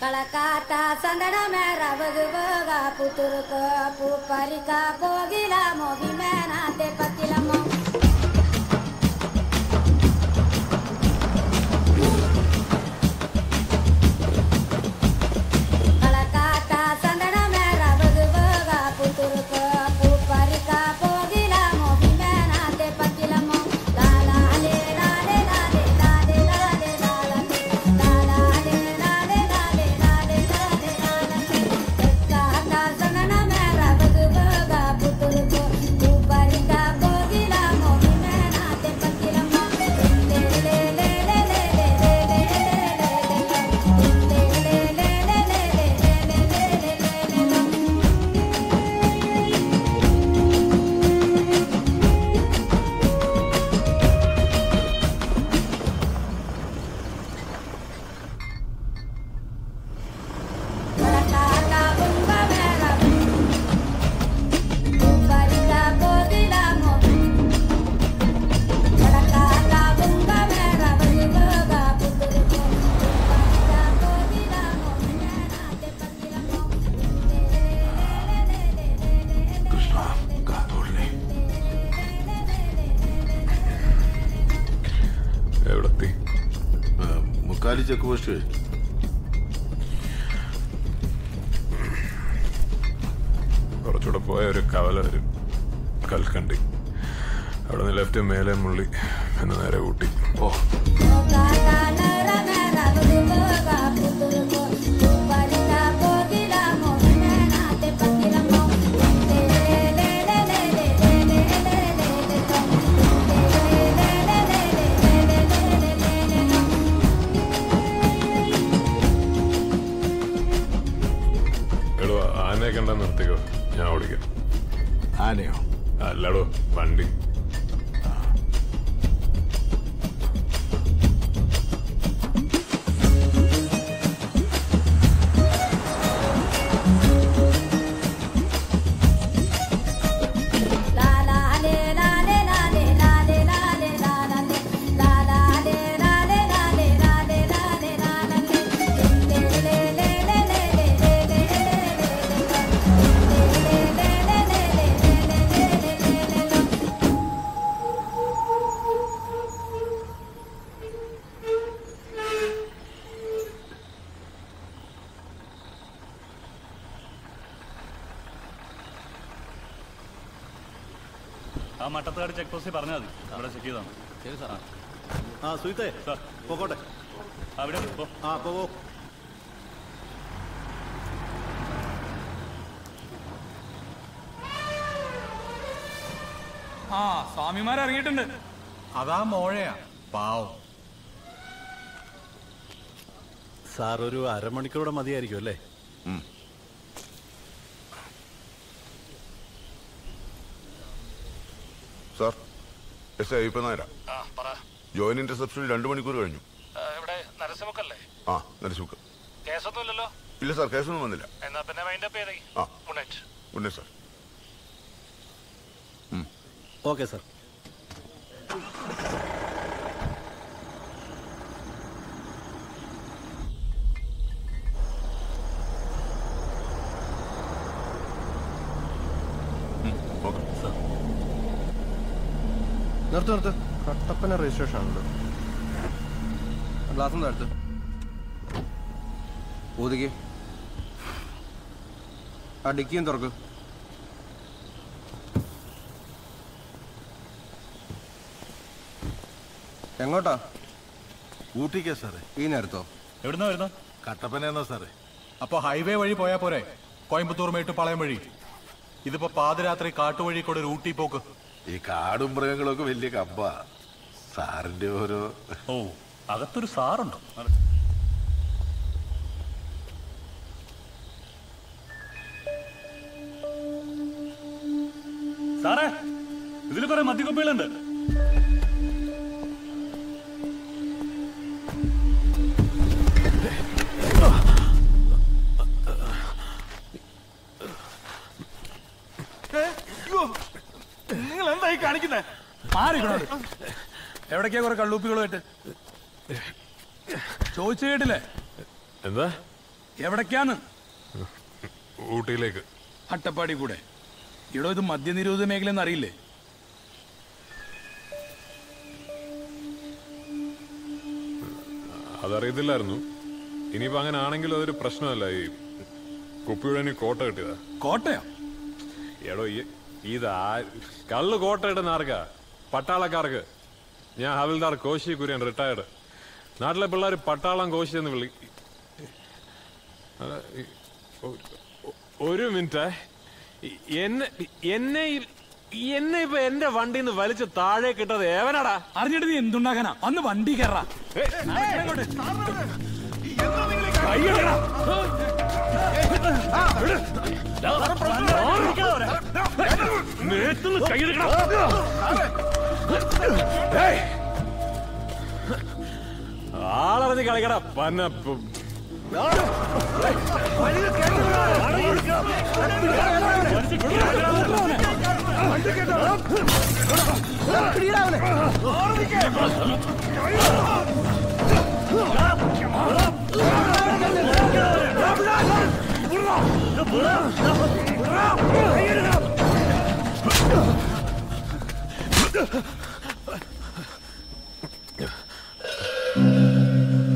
Kalakata sandana mera vaguvaga puturko puparika pogila movimena te patilamo. Kalakata sandana mera vaguvaga puturko puparika pogila movimena te patilamo. La la le la le la le la le la le la la la le la le la le la le la le la le kalakata sandana mera vaguvaga puturko puparika pogila movimena te patilamo. Le le le le le le le എവിടെത്തി? മുക്കാലി check post കഴിഞ്ഞു. കുറച്ചുകൂടെ പോയ ഒരു കവല വരും, കൽക്കണ്ടി. അവിടെ നിന്ന് left മേലെ മുള്ളി എന്ന് നേരെ ഊട്ടി. ഓ എടോ, ആനയെ കണ്ടാ നിർത്തിക്കോ, ഞാൻ ഓടിക്കാം. ആനയോ? അല്ലടോ, വണ്ടി. ആ മട്ടത്തുകാട് ചെക്ക് പോസ്റ്റിൽ പറഞ്ഞാൽ മതി, അവിടെ ചെക്ക് ചെയ്താണ്. ശരി സാർ. ആ സുഹൃത്തേ, പോകട്ടെ. അവിടെ പോകോ. ആ സ്വാമിമാരിറങ്ങിയിട്ടുണ്ട്. അതാ മോഴയാ, പാവം. സാർ ഒരു അരമണിക്കൂടെ മതിയായിരിക്കും അല്ലേ? സാർ, എസ് ഐ അയ്യപ്പനായരാ. ജോയിന്റ് റിസപ്ഷനിൽ 2 മണിക്കൂർ കഴിഞ്ഞു. നരസിമുക്കല്ലേ? ആ, നരസിമുക്ക്. കേസൊന്നുമില്ലല്ലോ? ഇല്ല സാർ, കേസൊന്നും വന്നില്ല. എന്നാ പിന്നെ വൈൻഡപ്പ് ചെയ്തേ. Good night sir. Okay sir. നിർത്ത്. കട്ടപ്പന രജിസ്ട്രേഷൻ ആണല്ലോ. ഗ്ലാസ് ഒന്ന് എടുത്ത് ഊതിക്ക്. ആ ഡിക്കിയും തുറക്ക്. എങ്ങോട്ടാ? ഊട്ടിക്കാ സാറേ. ഈ നേരത്തോ? എവിടുന്നാ വരുന്ന? കട്ടപ്പനയാണോ സാറേ? അപ്പൊ ഹൈവേ വഴി പോയാ പോരെ? കോയമ്പത്തൂർ മേട്ടുപാളയം വഴി. ഇതിപ്പോ പാതിരാത്രി കാട്ടുവഴി കൂടെ ഒരു ഊട്ടി പോക്ക്. ഈ കാടും മൃഗങ്ങളൊക്കെ വലിയ കമ്പ. സാറിന്റെ ഓരോ... ഓ, അകത്തൊരു സാറുണ്ടോ? സാറേ, ഇതിൽ കുറെ മദ്യക്കുപ്പികളുണ്ട്. നിങ്ങൾ എന്തായി കാണിക്കുന്നേ? മാറിക്കണോ? എവിടേക്കാ കുറെ കള്ളൂപ്പികളുമായിട്ട് ചോദിച്ചു കേട്ടില്ലേ? എന്താ എവിടേക്കാന്ന്? ഊട്ടിയിലേക്ക്. അട്ടപ്പാടി കൂടെ. ഇവിടെ ഇത് മദ്യനിരോധന മേഖലയെന്ന് അറിയില്ലേ? അതറിയത്തില്ലായിരുന്നു. ഇനിയിപ്പോ അങ്ങനെ ആണെങ്കിൽ അതൊരു പ്രശ്നമല്ല. ഈ കുപ്പിയുടെ കോട്ട കിട്ടിയതാ. കോട്ടയോ? എടോ ഇതാ കള്ള് കോട്ട ഇടുന്ന ആർക്കാ? പട്ടാളക്കാർക്ക്. ഞാൻ ഹവിൽദാർ കോശി കുര്യൻ, റിട്ടയർഡ്. നാട്ടിലെ പിള്ളേർ പട്ടാളം കോശി എന്ന് വിളി. ഒരു മിനിറ്റ്. എന്നെ ഇപ്പൊ എന്റെ വണ്ടിയിൽ നിന്ന് വലിച്ച് താഴെ കിട്ടത് ഏവനാടാ? അറിഞ്ഞിട്ട് നീ എന്തുണ്ടാക്കാനാ? അന്ന് വണ്ടി കയറാ. ആളറിഞ്ഞ് കളിക്കടാ പന്നപ്പും.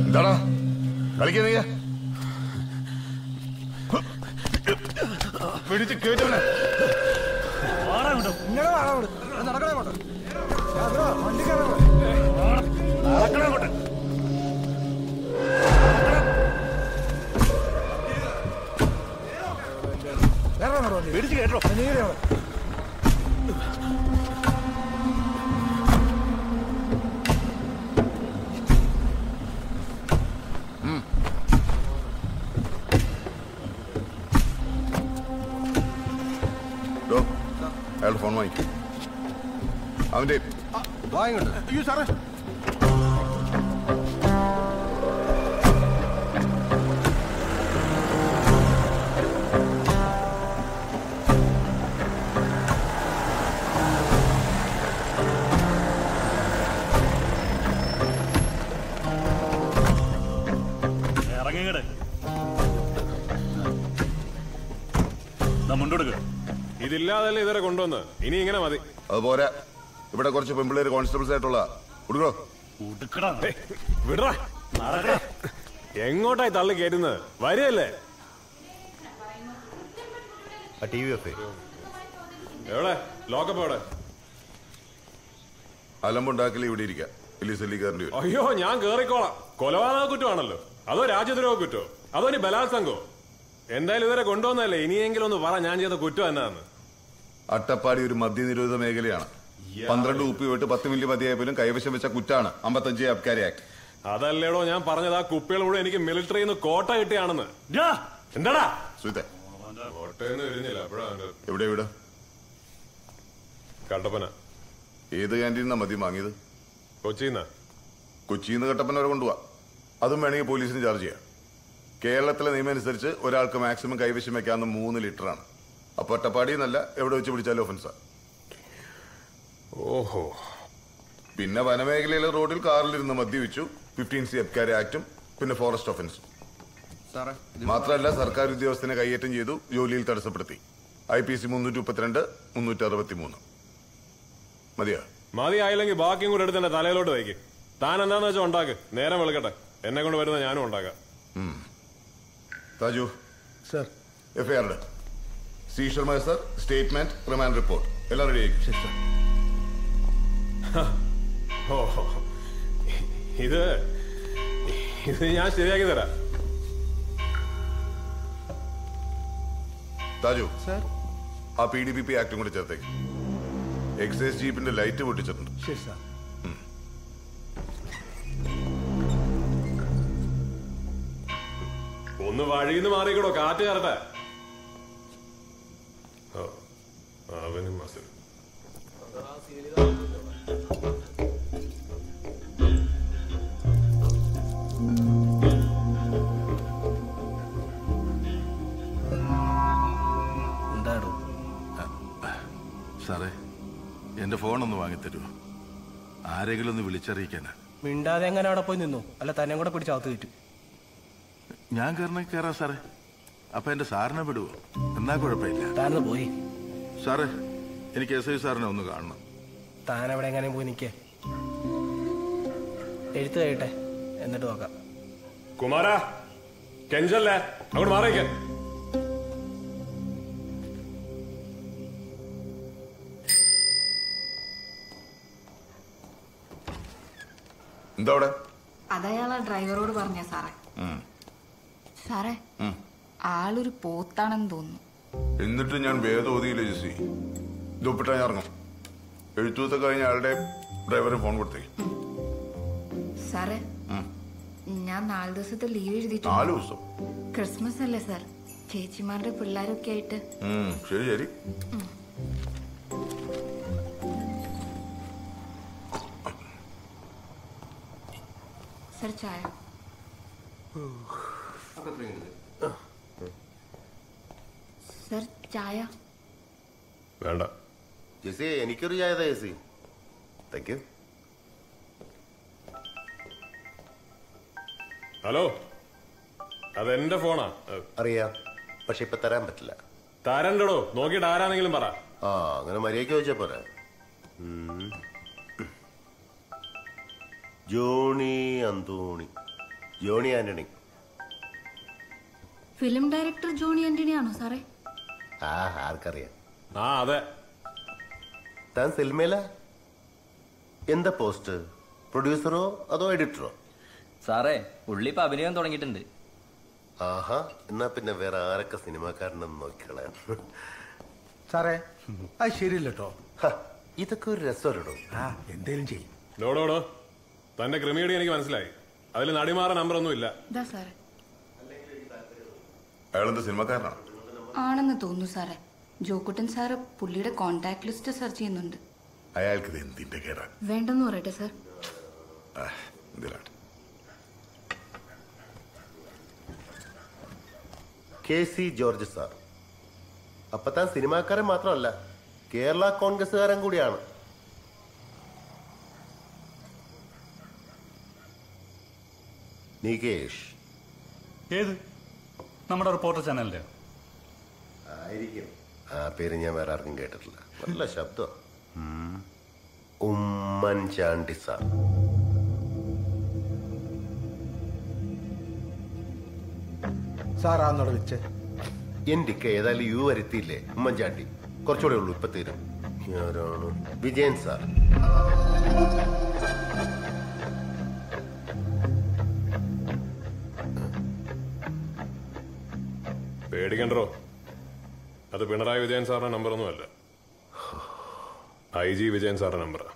എന്താടാ കളിക്കാ? പിടിച്ച് കേട്ടവനെ പിടിച്ച് കേട്ടോ. അയാളുടെ ഫോൺ വാങ്ങിക്കും. അവന്റെ വാങ്ങുന്നുണ്ട്. അയ്യോ സാറേ, ഇറങ്ങിങ്ങട് മുണ്ടോടുക്ക്. ഇതില്ലാതല്ലേ ഇതുവരെ കൊണ്ടുവന്ന്. ഇനി ഇങ്ങനെ മതി. അതുപോരാ, ഇവിടെ കുറച്ച് പെമ്പിള്ളേര് കോൺസ്റ്റബിൾസ് ആയിട്ടുള്ള ഉടുക്കോ. വിടറാ. എങ്ങോട്ടായി തള്ളി കയറ്റുന്നത്? വരികയല്ലേ? എവിടെ ലോക്കപ്പ്? എവിടെ? അലമ്പുണ്ടാക്കല് ഇവിടെ ഇരിക്കാം. കയറേണ്ടി വരും. അയ്യോ, ഞാൻ കേറിക്കോളാം. കൊലപാതക കുറ്റമാണല്ലോ? അതോ രാജ്യദ്രോഹ കുറ്റോ? അതോ ഇനി ബലാത്സംഗോ? എന്തായാലും ഇതുവരെ കൊണ്ടുവന്നല്ലേ. ഇനിയെങ്കിലും ഒന്ന് പറ, ഞാൻ ചെയ്ത കുറ്റം എന്നാന്ന്. അട്ടപ്പാടി ഒരു മദ്യനിരോധ മേഖലയാണ്. 12 ഉപ്പി പോയിട്ട് 10 മില്ലി മതിയായപ്പോലും കൈവശം വെച്ച കുറ്റാണ് 55 അബ്കാരി ആക്ട്. അതല്ലേടോ ഞാൻ പറഞ്ഞത്. ആ കുപ്പികൾ കൂടെ എനിക്ക് മിലിറ്ററിന്ന് കോട്ട കിട്ടിയാണെന്ന്. എന്താടാ എവിടെ വീട്? കട്ടപ്പന. ഏത് ക്യാൻറ്റീനാ മദ്യം വാങ്ങിയത്? കൊച്ചിന്നാ. കൊച്ചിന്ന് കട്ടപ്പന വരെ കൊണ്ടുപോവാ. അതും വേണമെങ്കിൽ പോലീസിന് ചാർജ് ചെയ്യാം. കേരളത്തിലെ നിയമം അനുസരിച്ച് ഒരാൾക്ക് മാക്സിമം കൈവശം വെക്കാവുന്ന 3 ലിറ്ററാണ്. അപ്പൊ അട്ടപ്പാടി എന്നല്ല, എവിടെ വെച്ച് പിടിച്ചാലും ഒഫൻസാ. ഓഹോ. പിന്നെ വനമേഖലയിലെ റോഡിൽ കാറിലിരുന്ന് മദ്യപിച്ചു, 15C അബ്കാരി ആക്ടും പിന്നെ ഫോറസ്റ്റ് ഒഫൻസും. മാത്രമല്ല സർക്കാർ ഉദ്യോഗസ്ഥനെ കൈയേറ്റം ചെയ്തു, ജോലിയിൽ തടസ്സപ്പെടുത്തി. IPC 332, 363. മതിയാ? മതിയായില്ലെങ്കിൽ ബാക്കിയും കൂടെ എടുത്ത് എന്റെ തലയിലോട്ട് വയ്ക്ക്. താൻ എന്താന്ന് വെച്ചാൽ ഉണ്ടാക്ക്. നേരം വെളുക്കട്ടെ. എന്നെ കൊണ്ട് വരുന്ന ഞാനും ഉണ്ടാക്കാം. Taju sir, FIR C Sharma sir, statement, remand report എല്ലാം റെഡി ആയിരിക്കും. ഓഹോ, ഇത് ഞാൻ ശരിയാക്കി തരാം. താജു സർ, ആ PDPP ആക്ടും കൂടി ചേർത്തേക്ക്. Excise ജീപ്പിന്റെ light പൊട്ടിച്ചിട്ടുണ്ട്. ശരി സാർ. ഒന്ന് വഴിന്ന് മാറിക്കടോ, കാറ്റ് കയറട്ടെ. അവനും മസിൽ. സാറേ, എന്റെ ഫോണൊന്ന് വാങ്ങിത്തരുമോ? ആരെങ്കിലും ഒന്ന് വിളിച്ചറിയിക്കാനാ. മിണ്ടാതെ എങ്ങനെ അവിടെ പോയി നിന്നു? അല്ല തന്നെ കൂടെ പിടിച്ച് അകത്ത് കയറ്റും. ഞാൻ കയറാം സാറേ. അപ്പൊ എന്റെ സാറിനെ വിടുവോ? എന്നാ കുഴപ്പമില്ല. താനത് പോയി. സാറേ, എനിക്ക് എസ് ഐ സാറിനെ ഒന്ന് കാണണം. താൻ എവിടെ എങ്ങനെ പോയി നിൽക്കേ? എഴുത്ത് കഴിയട്ടെ, എന്നിട്ട് നോക്കാം. കുമാരാ, കെഞ്ചല്ലേ, അങ്ങോട്ട് മാറിയിക്ക. എന്താ അവിടെ? അതയാളാ ഡ്രൈവറോട് പറഞ്ഞ സാറേ. സാറേ, ആളൊരു പോത്താണെന്ന് തോന്നുന്നു. എന്നിട്ട് ഞാൻ വേദോതിയില്ല ജെസ്സി. ഇതൊപ്പിട്ടാ ഞാൻ ഇറങ്ങും. എഴുത്തൂത്ത കഴിഞ്ഞ ആളുടെ ഡ്രൈവറിന് ഫോൺ കൊടുത്തേ. സാറേ, ഞാൻ 4 ദിവസത്തെ ലീവ് 4 എഴുതിയിട്ടുണ്ട്. ദിവസം? ക്രിസ്മസ് അല്ലേ സാർ? ചേച്ചിമാരുടെ പിള്ളേരൊക്കെ ആയിട്ട്. ശരി ശരി. സാർ ചായ. സാർ ചായ. വേണ്ട ജെസി, എനിക്കൊരു ചായ താ ജെസി. Thank you. ഹലോ, അതെന്റെ ഫോണാ. അറിയാം, പക്ഷെ ഇപ്പൊ തരാൻ പറ്റില്ല. തരണ്ടടോ, നോക്കിയിട്ട് ആരാണെങ്കിലും പറ. ആ, അങ്ങനെ മര്യാദയ്ക്ക് ചോദിച്ചാ പോരാ. ജോണി അന്തോണി, ജോണി ആന്റണി. ഫിലിം ഡയറക്ടർ ജോണി ആന്റണി ആണോ സാറേ? ആ, ആർക്കറിയാം. ആ അതെ. താൻ സിനിമയില എന്താ പോസ്റ്റ്? പ്രൊഡ്യൂസറോ അതോ എഡിറ്ററോ? സാറേ, പുള്ളി ഇപ്പൊ അഭിനയം തുടങ്ങിയിട്ടുണ്ട്. ആഹാ, എന്നാ പിന്നെ വേറെ ആരൊക്കെ സിനിമാക്കാരനെന്ന് നോക്കിക്കളയാം. സാറേ, അത് ശരിയല്ല കേട്ടോ. ഇതൊക്കെ ഒരു രസമല്ലോ. എന്തേലും ചെയ്യും. ഡോടോടോ, തന്റെ ക്രിമിയടി എനിക്ക് മനസ്സിലായി. അതിൽ നടിമാറ നമ്പർ ഒന്നും ഇല്ല. സാറേ, അയാളെന്ത് സിനിമക്കാരനാണ്? ആണെന്ന് തോന്നുന്നു സാറേ. ജോക്കുട്ടൻ സാറ് പുള്ളിയുടെ കോണ്ടാക്ട് ലിസ്റ്റ് സെർച്ച് ചെയ്യുന്നുണ്ട്. അയാൾക്ക് ഇത് എന്തിന്റെ കേറാൻ? വേണ്ടെന്ന് പറയട്ടെ സാർ. എന്തിനാണ്? KC George sir. അപ്പൊ താൻ സിനിമാക്കാരൻ മാത്രമല്ല, കേരള കോൺഗ്രസ്സുകാരൻ കൂടിയാണ്. നികേഷ്. ഏത്? നമ്മുടെ റിപ്പോർട്ടർ ചാനലിന്റെ ആയിരിക്കും. ആ പേര് ഞാൻ വേറെ ആർക്കും കേട്ടിട്ടില്ല. നല്ല ശബ്ദം. ഉമ്മൻചാണ്ടി സാർ. സാറാന്നോട് വെച്ച് എന്റെ ഏതായാലും യു വരുത്തിയില്ലേ? ഉമ്മൻചാണ്ടി കുറച്ചുകൂടെ ഉള്ളൂ, ഇപ്പൊ തീരും. ആരാണ്? വിജയൻ സാർ. പേടിക്കണ്ടോ, അത് പിണറായി വിജയൻ സാറിന്റെ നമ്പറൊന്നും അല്ല. IG വിജയൻ സാറിന്റെ നമ്പറാ.